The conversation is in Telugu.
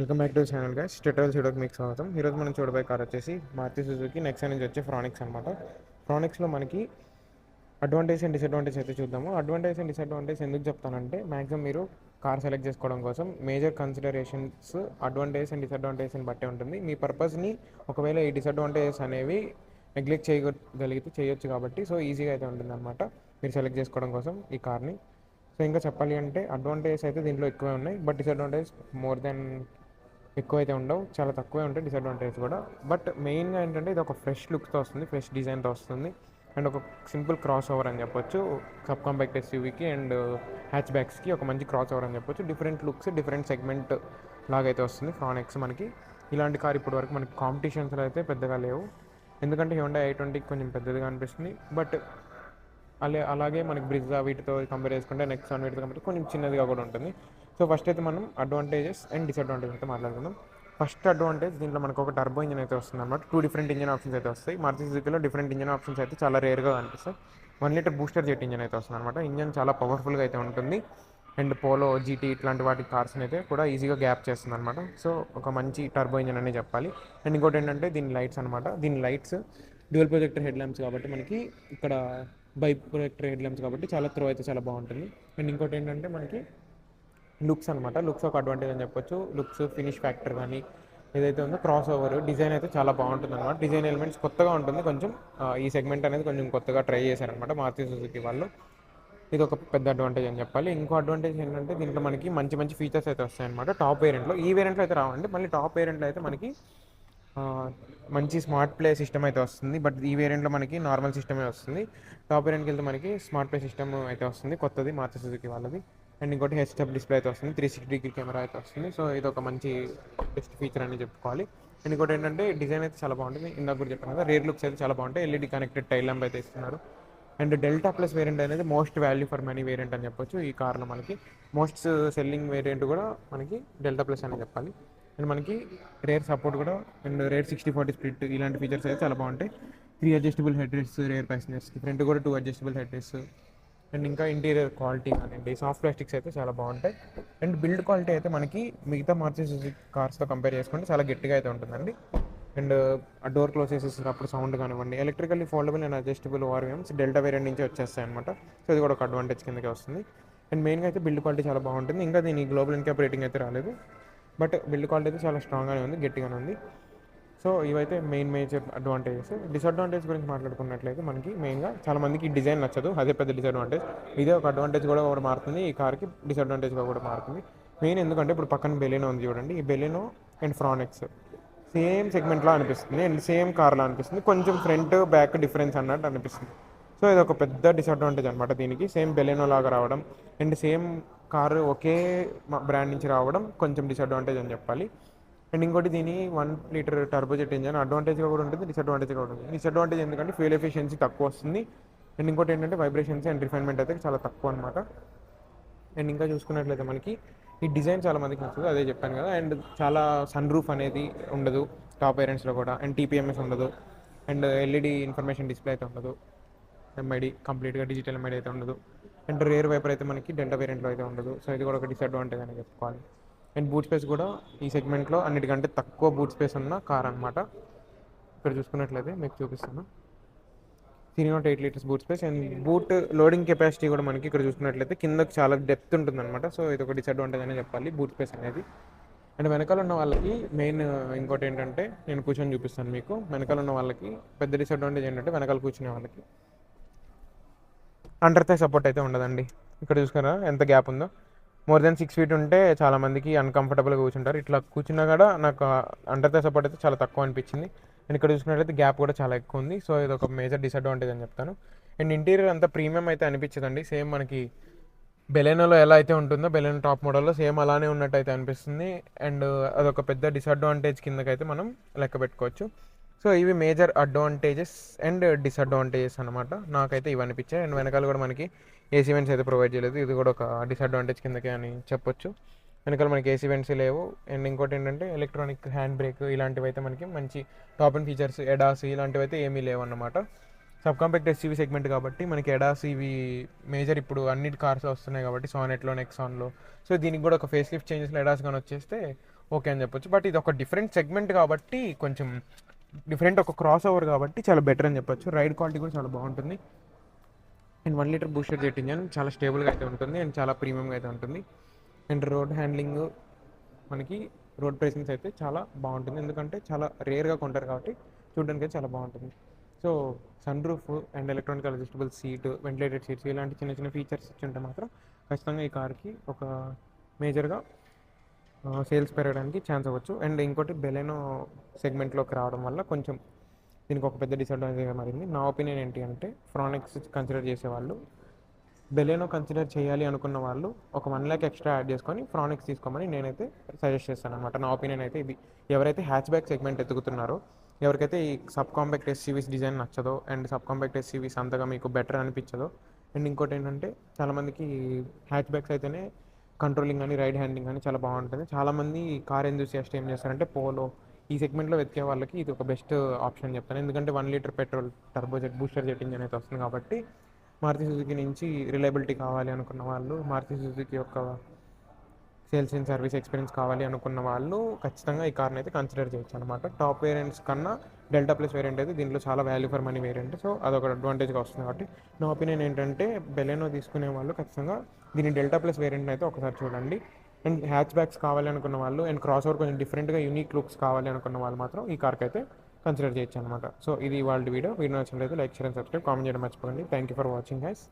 Welcome back to channel guys. Tutorial వీడియోకి మీకు స్వాగతం. ఈరోజు మనం చూడబోయే కార్ వచ్చేసి మారుతి సుజుకి నెక్సా నుంచి వచ్చే ఫ్రానిక్స్ అనమాట. ఫ్రానిక్స్లో మనకి అడ్వాంటేజ్ అండ్ డిసడ్వాంటేజ్ అయితే చూద్దాము. అడ్వాంటేజ్ అండ్ డిసడ్వాంటేజ్ ఎందుకు చెప్తానంటే, మ్యాక్సిమం మీరు కార్ సెలెక్ట్ చేసుకోవడం కోసం మేజర్ కన్సిడరేషన్స్ అడ్వాంటేజ్ అండ్ డిసడ్వాంటేజ్ని బట్టే ఉంటుంది. మీ పర్పస్ని ఒకవేళ ఈ డిసడ్వాంటేజెస్ అనేవి నెగ్లెక్ట్ చేయగలిగితే చేయొచ్చు కాబట్టి సో ఈజీగా అయితే ఉంటుంది అనమాట మీరు సెలెక్ట్ చేసుకోవడం కోసం ఈ కార్ని. సో ఇంకా చెప్పాలి అంటే అడ్వాంటేజెస్ అయితే దీంట్లో ఎక్కువే ఉన్నాయి, బట్ డిసడ్వాంటేజ్ మోర్ దెన్ ఎక్కువ అయితే ఉండవు, చాలా తక్కువే ఉంటాయి డిసడ్వాంటేజ్ కూడా. బట్ మెయిన్గా ఏంటంటే ఇది ఒక ఫ్రెష్ లుక్తో వస్తుంది, ఫ్రెష్ డిజైన్తో వస్తుంది అండ్ ఒక సింపుల్ క్రాస్ ఓవర్ అని చెప్పొచ్చు. సబ్ కాంపాక్ట్ ఎస్యూవీకి అండ్ హ్యాచ్ బ్యాక్స్కి ఒక మంచి క్రాస్ ఓవర్ అని చెప్పొచ్చు. డిఫరెంట్ లుక్స్, డిఫరెంట్ సెగ్మెంట్ లాగైతే వస్తుంది ఫ్రానిక్స్ మనకి. ఇలాంటి కార్ ఇప్పటి వరకు మనకి కాంపిటీషన్స్లో అయితే పెద్దగా లేవు, ఎందుకంటే హ్యుండై i20 కొంచెం పెద్దదిగా అనిపిస్తుంది. బట్ అలాగే మనకి బ్రిజా వీటితో కంపేర్ చేసుకుంటే నెక్సాన్ వీటితో కంపేర్ కొంచెం చిన్నదిగా కూడా ఉంటుంది. సో ఫస్ట్ అయితే మనం అడ్వాంటేజెస్ అండ్ డిసడ్వాంటేజ్ అయితే మాట్లాడుకుందాం. ఫస్ట్ అడ్వాంటేజ్, దీంట్లో మనకు ఒక టర్బో ఇంజిన్ అయితే వస్తుంది అనమాట. 2 డిఫరెంట్ ఇంజిన్ ఆప్షన్స్ అయితే వస్తాయి. మారుతి సుజుకిలో డిఫరెంట్ ఇంజిన్ ఆప్షన్స్ అయితే చాలా రేర్గా కనిపిస్తాయి. 1 లీటర్ బూస్టర్ జెట్ ఇంజిన్ అయితే వస్తుంది అనమాట. ఇంజిన్ చాలా పవర్ఫుల్గా అయితే ఉంటుంది అండ్ పోలో, జీటీ ఇట్లాంటి వాటి కార్స్ని అయితే కూడా ఈజీగా గ్యాప్ చేస్తుంది అనమాట. సో ఒక మంచి టర్బో ఇంజిన్ అనే చెప్పాలి. అండ్ ఇంకోటి ఏంటంటే దీని లైట్స్ అనమాట. దీని lights dual projector head lamps కాబట్టి మనకి ఇక్కడ బై ప్రొజెక్టర్ హెడ్ ల్యాంప్స్ కాబట్టి చాలా త్రో అయితే చాలా బాగుంటుంది. అండ్ ఇంకోటి ఏంటంటే మనకి లుక్స్ అనమాట. లుక్స్ ఒక అడ్వాంటేజ్ అని చెప్పొచ్చు. లుక్స్, ఫినిష్ ఫ్యాక్టర్ కానీ ఏదైతే ఉందో క్రాస్ ఓవర్ డిజైన్ అయితే చాలా బాగుంటుంది అనమాట. డిజైన్ ఎలిమెంట్స్ కొత్తగా ఉంటుంది కొంచెం. ఈ సెగ్మెంట్ అనేది కొంచెం కొత్తగా ట్రై చేశారనమాట మారుతి సుజుకి వాళ్ళు. ఇది ఒక పెద్ద అడ్వాంటేజ్ అని చెప్పాలి. ఇంకో అడ్వాంటేజ్ ఏంటంటే దీంట్లో మనకి మంచి మంచి ఫీచర్స్ అయితే వస్తాయన్నమాట టాప్ వేరియంట్లో. ఈ వేరియంట్లో అయితే రావండి, మళ్ళీ టాప్ వేరియంట్లో అయితే మనకి మంచి స్మార్ట్ ప్లే సిస్టమ్ అయితే వస్తుంది. బట్ ఈ వేరియంట్లో మనకి నార్మల్ సిస్టమే వస్తుంది. టాప్ వేరియంట్కి వెళ్తే మనకి స్మార్ట్ ప్లే సిస్టమ్ అయితే వస్తుంది కొత్తది మారుతి సుజుకి వాళ్ళది. అండ్ ఇంకోటి హెచ్డబ్ డిస్ప్లే అయితే వస్తుంది, 360 డిగ్రీ కెమెరా అయితే వస్తుంది. సో ఇది ఒక మంచి బెస్ట్ ఫీచర్ అని చెప్పుకోవాలి. అండ్ ఇంకోటి ఏంటంటే డిజైన్ అయితే చాలా బాగుంటుంది. ఇందాక కూడా చెప్పాను కదా, రేర్ లుక్స్ అయితే చాలా బాగుంటాయి. ఎల్ఈడి కనెక్టెడ్ టైల్ ల్యాంప్ అయితే ఇస్తున్నారు. అండ్ డెల్టా ప్లస్ వేరియంట్ అనేది most value for money variant అని చెప్పొచ్చు. ఈ కార్లో మనకి మోస్ట్ సెల్లింగ్ వేరియంట్ కూడా మనకి డెల్టా ప్లస్ అని చెప్పాలి. అండ్ మనకి రేర్ సపోర్ట్ కూడా అండ్ రేర్ 60/40 స్ప్లిట్ ఇలాంటి ఫీచర్స్ అయితే చాలా బాగుంటాయి. 3 అడ్జస్టబుల్ హెడ్ రెస్ట్స్ రేర్ ప్యాసింజర్స్కి, ఫ్రంట్ కూడా 2 అడ్జస్టబుల్ హెడ్ రెస్ట్స్. అండ్ ఇంకా ఇంటీరియర్ క్వాలిటీ కానివ్వండి, సాఫ్ట్ ప్లాస్టిక్స్ అయితే చాలా బాగుంటాయి. అండ్ బిల్డ్ క్వాలిటీ అయితే మనకి మిగతా మారుతి సుజుకి కార్స్తో కంపేర్ చేసుకుంటే చాలా గట్టిగా అయితే ఉంటుందండి. అండ్ ఆ డోర్ క్లోజ్ చేసేసినప్పుడు సౌండ్ కానివ్వండి, electrically foldable and adjustable ORVMs Delta variant నుంచి వచ్చేస్తాయి అనమాట. సో ఇది కూడా ఒక అడ్వాంటేజ్ కిందకి వస్తుంది. అండ్ మెయిన్గా అయితే బిల్డ్ క్వాలిటీ చాలా బాగుంటుంది. ఇంకా దీని గ్లోబల్ ఇన్క్యాప్ రేటింగ్ అయితే రాలేదు, బట్ బిల్డ్ క్వాలిటీ అయితే చాలా స్ట్రాంగ్గానే ఉంది, గట్టిగానే ఉంది. సో ఇవైతే మెయిన్ మేజర్ అడ్వాంటేజెస్. డిసడ్వాంటేజ్ గురించి మాట్లాడుకున్నట్లయితే మనకి మెయిన్గా చాలా మందికి డిజైన్ నచ్చదు, అదే పెద్ద డిసడ్వాంటేజ్. ఇదే ఒక అడ్వాంటేజ్ కూడా మారుతుంది, ఈ కార్కి డిసడ్వాంటేజ్గా కూడా మారుతుంది. మెయిన్ ఎందుకంటే ఇప్పుడు పక్కన బెలినో ఉంది చూడండి, ఈ బెలినో అండ్ ఫ్రానిక్స్ సేమ్ సెగ్మెంట్లో అనిపిస్తుంది అండ్ సేమ్ కార్లో అనిపిస్తుంది, కొంచెం ఫ్రంట్ బ్యాక్ డిఫరెన్స్ అన్నట్టు అనిపిస్తుంది. సో ఇది ఒక పెద్ద డిసడ్వాంటేజ్ అనమాట దీనికి. సేమ్ బెలినో లాగా రావడం and same car okay brand నుంచి రావడం కొంచెం డిసడ్వాంటేజ్ అని చెప్పాలి. అండ్ ఇంకోటి దీని 1 లీటర్ టర్బోజెట్ ఇంజన్ అడ్వాంటేజ్గా కూడా ఉంటుంది, డిసడ్వాంటేజ్గా కూడా ఉంటుంది. డిసడ్వాంటేజ్ ఎందుకంటే ఫ్యూల్ ఎఫిషియన్సీ తక్కువ వస్తుంది. అండ్ ఇంకోటి ఏంటంటే వైబ్రేషన్స్ అండ్ రిఫైన్మెంట్ అయితే చాలా తక్కువ అనమాట. అండ్ ఇంకా చూసుకున్నట్లయితే మనకి ఈ డిజైన్ చాలా మందికి నచ్చదు, అదే చెప్పాను కదా. అండ్ చాలా సన్ రూఫ్ అనేది ఉండదు టాప్ వేరియంట్స్లో కూడా. అండ్ టీపీఎంఎస్ ఉండదు. అండ్ ఎల్ఈడి ఇన్ఫర్మేషన్ డిస్ప్లే అయితే ఉండదు. ఎంఐడి కంప్లీట్గా డిజిటల్ ఎంఐడి అయితే ఉండదు. అండ్ రేర్ వైపర్ అయితే మనకి డెల్టా వేరియంట్లో అయితే ఉండదు. సో ఇది కూడా ఒక డిసడ్వాంటేజ్ అని చెప్పుకోవాలి. అండ్ బూట్ స్పేస్ కూడా ఈ సెగ్మెంట్లో అన్నిటికంటే తక్కువ బూట్ స్పేస్ ఉన్న కార్ అనమాట. ఇక్కడ చూసుకున్నట్లయితే మీకు చూపిస్తాను, 308 litres boot space. And boot loading capacity కూడా మనకి ఇక్కడ చూసుకున్నట్లయితే కిందకి చాలా డెప్త్ ఉంటుందన్నమాట. సో ఇది ఒక డిసడ్వాంటేజ్ అనే చెప్పాలి బూట్ స్పేస్ అనేది. అండ్ వెనకాల ఉన్న వాళ్ళకి మెయిన్ ఇంకోటి ఏంటంటే, నేను కూర్చొని చూపిస్తాను మీకు. వెనకాల ఉన్న వాళ్ళకి పెద్ద డిసడ్వాంటేజ్ ఏంటంటే, వెనకాల కూర్చునే వాళ్ళకి అండర్ థై సపోర్ట్ అయితే ఉండదండి. ఇక్కడ చూసుకున్నారా ఎంత గ్యాప్ ఉందో. మోర్ దెన్ 6 ఫీట్ ఉంటే చాలా మందికి అన్కంఫర్టబుల్గా కూర్చుంటారు. ఇట్లా కూర్చున్నా కూడా నాకు అండర్ థై సపోర్ట్ అయితే చాలా తక్కువ అనిపించింది. అండ్ ఇక్కడ చూసుకున్నట్లయితే గ్యాప్ కూడా చాలా ఎక్కువ ఉంది. సో ఇది ఒక మేజర్ డిసడ్వాంటేజ్ అని చెప్తాను. అండ్ ఇంటీరియర్ అంతా ప్రీమియం అయితే అనిపించదండి. సేమ్ మనకి బెలెనోలో ఎలా అయితే ఉంటుందో, బెలెనో టాప్ మోడల్లో సేమ్ అలానే ఉన్నట్టు అయితే అనిపిస్తుంది. అండ్ అదొక పెద్ద డిసడ్వాంటేజ్ కిందకైతే మనం లెక్క పెట్టుకోవచ్చు. సో ఇవి మేజర్ అడ్వాంటేజెస్ అండ్ డిసడ్వాంటేజెస్ అనమాట. నాకైతే ఇవి అనిపించాయి. అండ్ వెనకాల కూడా మనకి ఏసీ వెంట్స్ అయితే ప్రొవైడ్ చేయలేదు, ఇది కూడా ఒక డిసడ్వాంటేజ్ కిందకే అని చెప్పొచ్చు. వెనకాల మనకి ఏసీ వెంట్స్ లేవు. అండ్ ఇంకోటి ఏంటంటే ఎలక్ట్రానిక్ హ్యాండ్ బ్రేక్ ఇలాంటివి అయితే మనకి మంచి టాప్ అండ్ ఫీచర్స్, ఎడాస్ ఇలాంటివి అయితే ఏమీ లేవు అన్నమాట. సబ్ కాంపాక్ట్ ఎస్యూవీ సెగ్మెంట్ కాబట్టి మనకి ఎడాస్ ఇవి మేజర్ ఇప్పుడు అన్నిటి కార్స్ వస్తున్నాయి కాబట్టి, సానెట్లో, నెక్సాన్లో. సో దీనికి కూడా ఒక ఫేస్ లిఫ్ట్ చేంజెస్లో ఎడాస్ కానీ వచ్చేస్తే ఓకే అని చెప్పొచ్చు. బట్ ఇది ఒక డిఫరెంట్ సెగ్మెంట్ కాబట్టి కొంచెం డిఫరెంట్, ఒక క్రాస్ ఓవర్ కాబట్టి చాలా బెటర్ అని చెప్పొచ్చు. రైడ్ క్వాలిటీ కూడా చాలా బాగుంటుంది. And 1 litre booster jet engine చాలా స్టేబుల్గా అయితే ఉంటుంది అండ్ చాలా ప్రీమియంగా అయితే ఉంటుంది. అండ్ రోడ్ హ్యాండ్లింగ్, మనకి రోడ్ ప్రెసెన్స్ అయితే చాలా బాగుంటుంది, ఎందుకంటే చాలా రేర్గా కొంటారు కాబట్టి చూడడానికి అయితే చాలా బాగుంటుంది. So sunroof and electronic adjustable seat, ventilated seats, ఇలాంటి చిన్న చిన్న ఫీచర్స్ ఇచ్చి ఉంటే మాత్రం ఖచ్చితంగా ఈ కార్కి ఒక మేజర్గా సేల్స్ పెరగడానికి ఛాన్స్ అవ్వచ్చు. అండ్ ఇంకోటి బెలెనో సెగ్మెంట్లోకి రావడం వల్ల కొంచెం దీనికి ఒక పెద్ద డిసడ్వాంటేజ్గా మారింది. నా ఒపీనియన్ ఏంటి అంటే, ఫ్రానిక్స్ కన్సిడర్ చేసేవాళ్ళు బెలెనో కన్సిడర్ చేయాలి అనుకున్న వాళ్ళు ఒక 1 lakh ఎక్స్ట్రా యాడ్ చేసుకొని ఫ్రానిక్స్ తీసుకోమని నేనైతే సజెస్ట్ చేస్తాను అనమాట. నా ఒపీనియన్ అయితే ఇది. ఎవరైతే హ్యాచ్ బ్యాక్ సెగ్మెంట్ ఎత్తుకుతున్నారో, ఎవరికైతే ఈ సబ్ కాంపాక్ట్ ఎస్యూవీస్ డిజైన్ నచ్చదో అండ్ సబ్ కాంపాక్ట్ ఎస్యూవీస్ అంతగా మీకు బెటర్ అనిపించదో, అండ్ ఇంకోటి ఏంటంటే చాలామందికి హ్యాచ్ బ్యాక్స్ అయితేనే కంట్రోలింగ్ అని రైడ్ హ్యాండింగ్ అని చాలా బాగుంటుంది. చాలామంది కార్ ఎంతూసియాస్ట్ ఏం చేస్తారంటే పోలో ఈ సెగ్మెంట్లో వెతికే వాళ్ళకి ఇది ఒక బెస్ట్ ఆప్షన్ చెప్తాను, ఎందుకంటే 1 litre petrol turbo jet booster jet engine అయితే వస్తుంది కాబట్టి. మారుతి సుజుకి నుంచి రిలయబిలిటీ కావాలి అనుకున్న వాళ్ళు, మారుతి సుజుకి యొక్క సేల్స్ అండ్ సర్వీస్ ఎక్స్పీరియన్స్ కావాలి అనుకున్న వాళ్ళు ఖచ్చితంగా ఈ కార్ని అయితే కన్సిడర్ చేయొచ్చు అనమాట. టాప్ వేరియంట్స్ కన్నా డెల్టా ప్లస్ వేరియంట్ అయితే దీంట్లో చాలా value for money variant, so అదొక అడ్వాంటేజ్గా వస్తుంది. కాబట్టి నా ఒపీనియన్ ఏంటంటే, బెలెనో తీసుకునే వాళ్ళు ఖచ్చితంగా దీని డెల్టా ప్లస్ వేరియంట్ అయితే ఒకసారి చూడండి. అండ్ హ్యాచ్ బ్యాక్స్ కావాలి అనుకున్న వాళ్ళు అండ్ క్రాస్ ఓవర్ కొంచెం డిఫరెంట్గా యూనిక్ లుక్స్ కావాలి అనుకున్న వాళ్ళు మాత్రం ఈ కార్కి అయితే కన్సిడర్ చేయొచ్చు అనమాట. సో ఇది వాళ్ళ వీడియో నచ్చినట్లయితే like, share and subscribe, comment చేయడం మర్చిపోకండి. Thank you for watching guys.